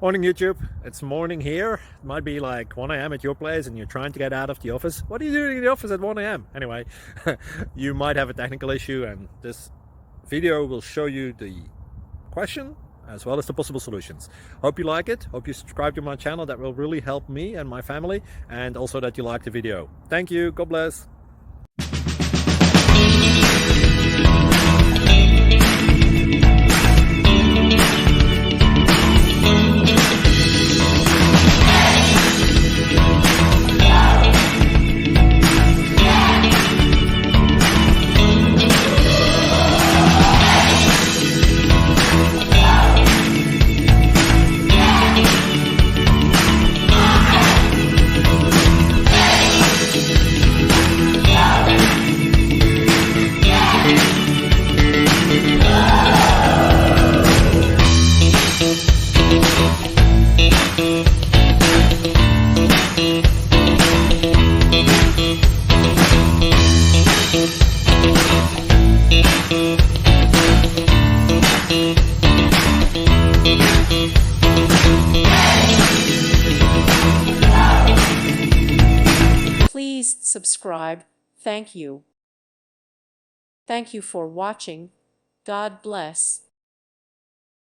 Morning YouTube, it's morning here. It might be like 1 a.m. at your place and you're trying to get out of the office. What are you doing in the office at 1 a.m.? Anyway, you might have a technical issue and this video will show you the question as well as the possible solutions. Hope you like it, hope you subscribe to my channel. That will really help me and my family, and also that you like the video. Thank you, God bless. Please subscribe. Thank you. Thank you for watching. God bless.